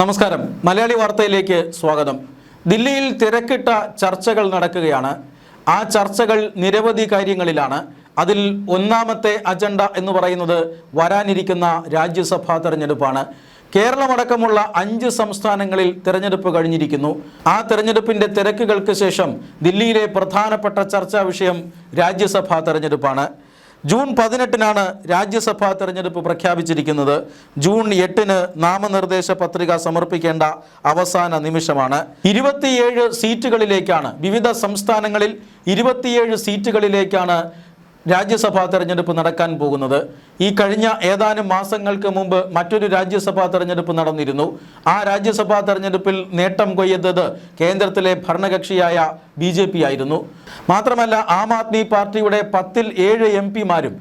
നമസ്കാരം. മലയാളി വാർത്തയിലേക്ക് സ്വാഗതം. ദില്ലിയിൽ തിരക്കിട്ട ചർച്ചകൾ നടക്കുകയാണ്. ആ ചർച്ചകൾ നിരവധി കാര്യങ്ങളിലാണ്. അതിൽ ഒന്നാമത്തെ അജണ്ട എന്ന് പറയുന്നത് വരാനിരിക്കുന്ന രാജ്യസഭാ തെരഞ്ഞെടുപ്പാണ്. കേരളമടക്കമുള്ള 5 സംസ്ഥാനങ്ങളിൽ തെരഞ്ഞെടുപ്പ് കഴിഞ്ഞിരിക്കുന്നു. ആ തെരഞ്ഞെടുപ്പിന്റെ തിരക്കുകൾക്ക് ശേഷം ദില്ലിയിലെ പ്രധാനപ്പെട്ട ചർച്ചാ വിഷയം രാജ്യസഭാ തെരഞ്ഞെടുപ്പാണ്. ജൂൺ 18-നാണ് രാജ്യസഭാ തെരഞ്ഞെടുപ്പ് പ്രഖ്യാപിച്ചിരിക്കുന്നത്. ജൂൺ 8-ന് നാമനിർദ്ദേശ പത്രിക സമർപ്പിക്കേണ്ട അവസാന നിമിഷമാണ്. 27 സീറ്റുകളിലേക്കാണ്, വിവിധ സംസ്ഥാനങ്ങളിൽ 27 സീറ്റുകളിലേക്കാണ് രാജ്യസഭാ തെരഞ്ഞെടുപ്പ് നടക്കാൻ പോകുന്നത്. ഈ കഴിഞ്ഞ ഏതാനും മാസങ്ങൾക്ക് മുമ്പ് മറ്റൊരു രാജ്യസഭാ തെരഞ്ഞെടുപ്പ് നടന്നിരുന്നു. ആ രാജ്യസഭാ തെരഞ്ഞെടുപ്പിൽ നേട്ടം കൊയ്തത് കേന്ദ്രത്തിലെ ഭരണകക്ഷിയായ BJP ആയിരുന്നു. മാത്രമല്ല, ആം ആദ്മി പാർട്ടിയുടെ 10-ൽ 7 MP-മാരും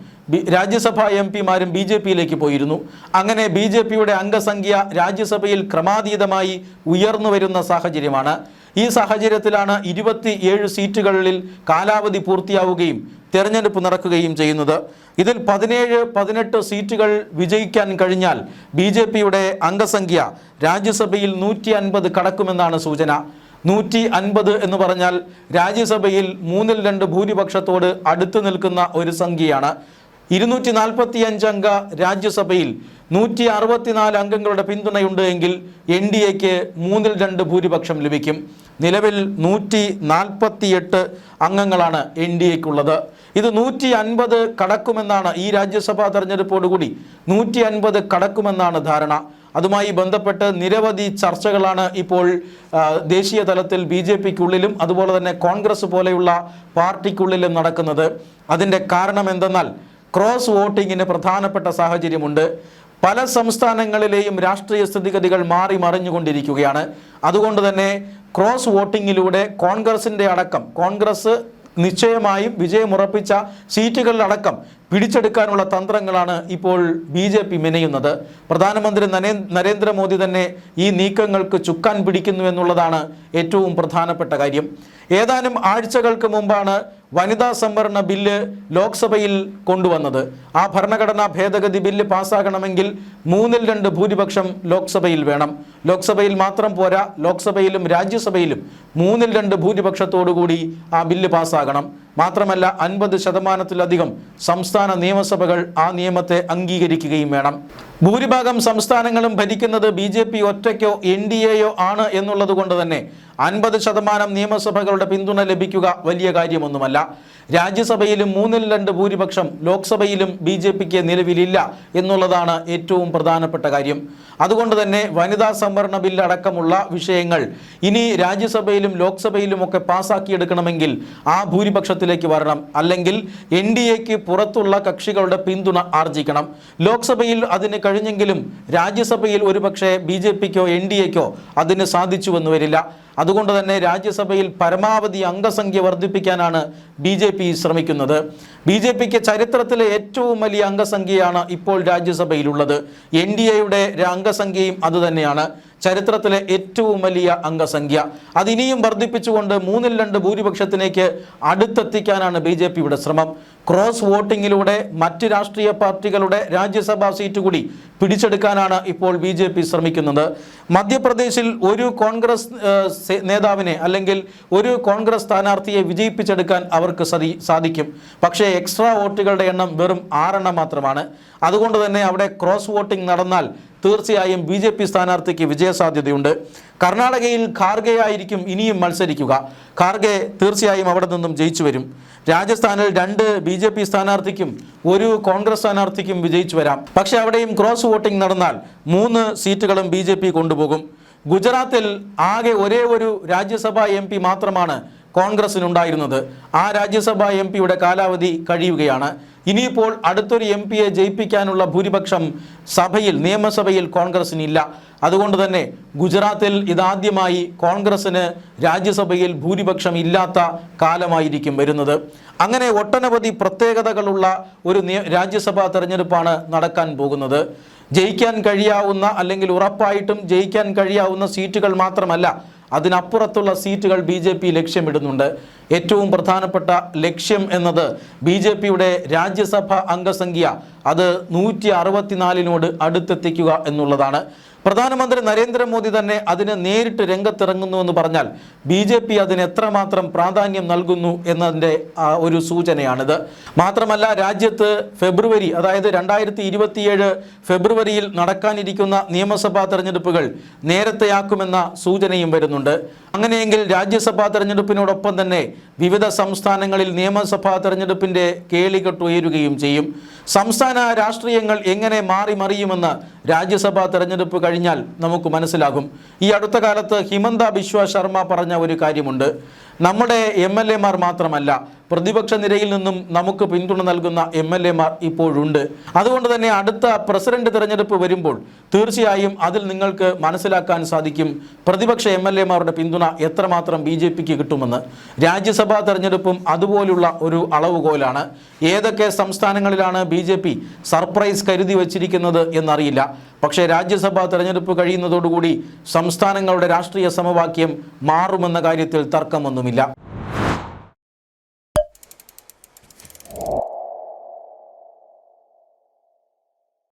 രാജ്യസഭാ MP-മാരും BJP-യിലേക്ക് പോയിരുന്നു. അങ്ങനെ BJP-യുടെ അംഗസംഖ്യ രാജ്യസഭയിൽ ക്രമാതീതമായി ഉയർന്നു വരുന്ന സാഹചര്യമാണ്. ഈ സാഹചര്യത്തിലാണ് 27 സീറ്റുകളിൽ കാലാവധി പൂർത്തിയാവുകയും തെരഞ്ഞെടുപ്പ് നടക്കുകയും ചെയ്യുന്നത്. ഇതിൽ 17-18 സീറ്റുകൾ വിജയിക്കാൻ കഴിഞ്ഞാൽ BJP-യുടെ അംഗസംഖ്യ രാജ്യസഭയിൽ 150 കടക്കുമെന്നാണ് സൂചന. 150 എന്ന് പറഞ്ഞാൽ രാജ്യസഭയിൽ 3/2 ഭൂരിപക്ഷത്തോട് അടുത്തു നിൽക്കുന്ന ഒരു സംഖ്യയാണ്. 245 അംഗ രാജ്യസഭയിൽ 164 അംഗങ്ങളുടെ പിന്തുണയുണ്ട് എങ്കിൽ NDAക്ക് 3/2 ഭൂരിപക്ഷം ലഭിക്കും. നിലവിൽ 148 അംഗങ്ങളാണ് NDAക്കുള്ളത്. ഇത് 150 കടക്കുമെന്നാണ്, ഈ രാജ്യസഭാ തെരഞ്ഞെടുപ്പോടുകൂടി 150 കടക്കുമെന്നാണ് ധാരണ. അതുമായി ബന്ധപ്പെട്ട് നിരവധി ചർച്ചകളാണ് ഇപ്പോൾ ദേശീയ തലത്തിൽ BJPക്കുള്ളിലും അതുപോലെ തന്നെ കോൺഗ്രസ് പോലെയുള്ള പാർട്ടിക്കുള്ളിലും നടക്കുന്നത്. അതിൻ്റെ കാരണം എന്തെന്നാൽ ക്രോസ് വോട്ടിങ്ങിന് പ്രധാനപ്പെട്ട സാഹചര്യമുണ്ട്. പല സംസ്ഥാനങ്ങളിലെയും രാഷ്ട്രീയ സ്ഥിതിഗതികൾ മാറി മറിഞ്ഞുകൊണ്ടിരിക്കുകയാണ്. അതുകൊണ്ട് തന്നെ ക്രോസ് വോട്ടിങ്ങിലൂടെ കോൺഗ്രസ് നിശ്ചയമായും വിജയമുറപ്പിച്ച സീറ്റുകളിലടക്കം പിടിച്ചെടുക്കാനുള്ള തന്ത്രങ്ങളാണ് ഇപ്പോൾ BJP മെനയുന്നത്. പ്രധാനമന്ത്രി നരേന്ദ്രമോദി തന്നെ ഈ നീക്കങ്ങൾക്ക് ചുക്കാൻ പിടിക്കുന്നു എന്നുള്ളതാണ് ഏറ്റവും പ്രധാനപ്പെട്ട കാര്യം. ഏതാനും ആഴ്ചകൾക്ക് മുമ്പാണ് വനിതാ സംവരണ ബില്ല് ലോക്സഭയിൽ കൊണ്ടുവന്നത്. ആ ഭരണഘടനാ ഭേദഗതി ബില്ല് പാസ്സാകണമെങ്കിൽ 3/2 ഭൂരിപക്ഷം ലോക്സഭയിൽ വേണം. ലോക്സഭയിൽ മാത്രം പോരാ, ലോക്സഭയിലും രാജ്യസഭയിലും 3/2 ഭൂരിപക്ഷത്തോടുകൂടി ആ ബില്ല് പാസ്സാകണം. മാത്രമല്ല 50%-ലധികം സംസ്ഥാന നിയമസഭകൾ ആ നിയമത്തെ അംഗീകരിക്കുകയും വേണം. ഭൂരിഭാഗം സംസ്ഥാനങ്ങളും ഭരിക്കുന്നത് BJP ഒറ്റയ്ക്കോ NDAയോ ആണ് എന്നുള്ളത് കൊണ്ട് തന്നെ 50% നിയമസഭകളുടെ പിന്തുണ ലഭിക്കുക വലിയ കാര്യമൊന്നുമല്ല. രാജ്യസഭയിലും 3/2 ഭൂരിപക്ഷം ലോക്സഭയിലും BJPക്ക് നിലവിലില്ല എന്നുള്ളതാണ് ഏറ്റവും പ്രധാനപ്പെട്ട കാര്യം. അതുകൊണ്ട് തന്നെ വനിതാ സംവരണ ബില്ല് അടക്കമുള്ള വിഷയങ്ങൾ ഇനി രാജ്യസഭയിലും ലോക്സഭയിലുമൊക്കെ പാസ്സാക്കിയെടുക്കണമെങ്കിൽ ആ ഭൂരിപക്ഷത്തിലേക്ക് വരണം. അല്ലെങ്കിൽ NDAക്ക് പുറത്തുള്ള കക്ഷികളുടെ പിന്തുണ ആർജിക്കണം. ലോക്സഭയിൽ അതിന് കഴിഞ്ഞെങ്കിലും രാജ്യസഭയിൽ ഒരുപക്ഷെ BJPക്കോ NDAക്കോ അതിന് സാധിച്ചുവെന്ന് വരില്ല. അതുകൊണ്ട് തന്നെ രാജ്യസഭയിൽ പരമാവധി അംഗസംഖ്യ വർദ്ധിപ്പിക്കാനാണ് BJP ശ്രമിക്കുന്നത്. BJPക്ക് ചരിത്രത്തിലെ ഏറ്റവും വലിയ അംഗസംഖ്യയാണ് ഇപ്പോൾ രാജ്യസഭയിലുള്ളത്. NDAയുടെ അംഗസംഖ്യയും അതുതന്നെയാണ്, ചരിത്രത്തിലെ ഏറ്റവും വലിയ അംഗസംഖ്യ. അതിനിയും വർദ്ധിപ്പിച്ചുകൊണ്ട് 3/2 ഭൂരിപക്ഷത്തിലേക്ക് അടുത്തെത്തിക്കാനാണ് BJPയുടെ ശ്രമം. ക്രോസ് വോട്ടിങ്ങിലൂടെ മറ്റ് രാഷ്ട്രീയ പാർട്ടികളുടെ രാജ്യസഭാ സീറ്റ് കൂടി പിടിച്ചെടുക്കാനാണ് ഇപ്പോൾ BJP ശ്രമിക്കുന്നത്. മധ്യപ്രദേശിൽ ഒരു കോൺഗ്രസ് നേതാവിനെ അല്ലെങ്കിൽ ഒരു കോൺഗ്രസ് സ്ഥാനാർത്ഥിയെ വിജയിപ്പിച്ചെടുക്കാൻ അവർക്ക് സാധിക്കും. പക്ഷേ എക്സ്ട്രാ വോട്ടുകളുടെ എണ്ണം വെറും 6 മാത്രമാണ്. അതുകൊണ്ട് തന്നെ അവിടെ ക്രോസ് വോട്ടിംഗ് നടന്നാൽ തീർച്ചയായും BJP സ്ഥാനാർത്ഥിക്ക് വിജയസാധ്യതയുണ്ട്. കർണാടകയിൽ ഖാർഗെ ആയിരിക്കും ഇനിയും മത്സരിക്കുക. ഖാർഗെ തീർച്ചയായും അവിടെ നിന്നും ജയിച്ചു വരും. രാജസ്ഥാനിൽ 2 BJP സ്ഥാനാർത്ഥിക്കും 1 കോൺഗ്രസ് സ്ഥാനാർത്ഥിക്കും വിജയിച്ചു വരാം. പക്ഷേ അവിടെയും ക്രോസ് വോട്ടിംഗ് നടന്നാൽ 3 സീറ്റുകളും BJP കൊണ്ടുപോകും. ഗുജറാത്തിൽ ആകെ ഒരേ ഒരു രാജ്യസഭാ MP മാത്രമാണ് കോൺഗ്രസിനുണ്ടായിരുന്നത്. ആ രാജ്യസഭാ MPയുടെ കാലാവധി കഴിയുകയാണ്. ഇനിയിപ്പോൾ അടുത്തൊരു MPയെ ജയിപ്പിക്കാനുള്ള ഭൂരിപക്ഷം നിയമസഭയിൽ കോൺഗ്രസിനില്ല. അതുകൊണ്ട് തന്നെ ഗുജറാത്തിൽ ഇതാദ്യമായി കോൺഗ്രസിന് രാജ്യസഭയിൽ ഭൂരിപക്ഷം ഇല്ലാത്ത കാലമായിരിക്കും വരുന്നത്. അങ്ങനെ ഒട്ടനവധി പ്രത്യേകതകളുള്ള ഒരു രാജ്യസഭാ തെരഞ്ഞെടുപ്പാണ് നടക്കാൻ പോകുന്നത്. ജയിക്കാൻ കഴിയാവുന്ന അല്ലെങ്കിൽ ഉറപ്പായിട്ടും ജയിക്കാൻ കഴിയാവുന്ന സീറ്റുകൾ മാത്രമല്ല, അതിനപ്പുറത്തുള്ള സീറ്റുകൾ BJP ലക്ഷ്യമിടുന്നുണ്ട്. ഏറ്റവും പ്രധാനപ്പെട്ട ലക്ഷ്യം എന്നത് BJPയുടെ രാജ്യസഭാ അംഗസംഖ്യ അത് 164 അടുത്തെത്തിക്കുക എന്നുള്ളതാണ്. പ്രധാനമന്ത്രി നരേന്ദ്രമോദി തന്നെ അതിന് നേരിട്ട് രംഗത്തിറങ്ങുന്നുവെന്ന് പറഞ്ഞാൽ BJP അതിന് എത്രമാത്രം പ്രാധാന്യം നൽകുന്നു എന്നതിൻ്റെ ഒരു സൂചനയാണിത്. മാത്രമല്ല, രാജ്യത്ത് ഫെബ്രുവരി, അതായത് 2027 ഫെബ്രുവരിയിൽ നടക്കാനിരിക്കുന്ന നിയമസഭാ തെരഞ്ഞെടുപ്പുകൾ നേരത്തെയാക്കുമെന്ന സൂചനയും വരുന്നുണ്ട്. അങ്ങനെയെങ്കിൽ രാജ്യസഭാ തെരഞ്ഞെടുപ്പിനോടൊപ്പം തന്നെ വിവിധ സംസ്ഥാനങ്ങളിൽ നിയമസഭാ തെരഞ്ഞെടുപ്പിൻ്റെ കേളികെട്ട് ഉയരുകയും ചെയ്യും. സംസ്ഥാന രാഷ്ട്രീയങ്ങൾ എങ്ങനെ മാറി മറിയുമെന്ന് രാജ്യസഭാ തെരഞ്ഞെടുപ്പ് കഴിഞ്ഞാൽ നമുക്ക് മനസ്സിലാകും. ഈ അടുത്ത കാലത്ത് ഹിമന്ത ബിശ്വ ശർമ്മ പറഞ്ഞ ഒരു കാര്യമുണ്ട്. നമ്മുടെ MLA-മാർ മാത്രമല്ല, പ്രതിപക്ഷ നിരയിൽ നിന്നും നമുക്ക് പിന്തുണ നൽകുന്ന MLA-മാർ ഇപ്പോഴുണ്ട്. അതുകൊണ്ട് തന്നെ അടുത്ത പ്രസിഡന്റ് തിരഞ്ഞെടുപ്പ് വരുമ്പോൾ തീർച്ചയായും അതിൽ നിങ്ങൾക്ക് മനസ്സിലാക്കാൻ സാധിക്കും പ്രതിപക്ഷ MLA-മാരുടെ പിന്തുണ എത്രമാത്രം BJPക്ക് കിട്ടുമെന്ന്. രാജ്യസഭാ തെരഞ്ഞെടുപ്പും അതുപോലുള്ള ഒരു അളവുകോലാണ്. ഏതൊക്കെ സംസ്ഥാനങ്ങളിലാണ് BJP സർപ്രൈസ് കരുതി വച്ചിരിക്കുന്നത് എന്നറിയില്ല. പക്ഷേ രാജ്യസഭാ തെരഞ്ഞെടുപ്പ് കഴിയുന്നതോടുകൂടി സംസ്ഥാനങ്ങളുടെ രാഷ്ട്രീയ സമവാക്യം മാറുമെന്ന കാര്യത്തിൽ തർക്കമൊന്നുമില്ല.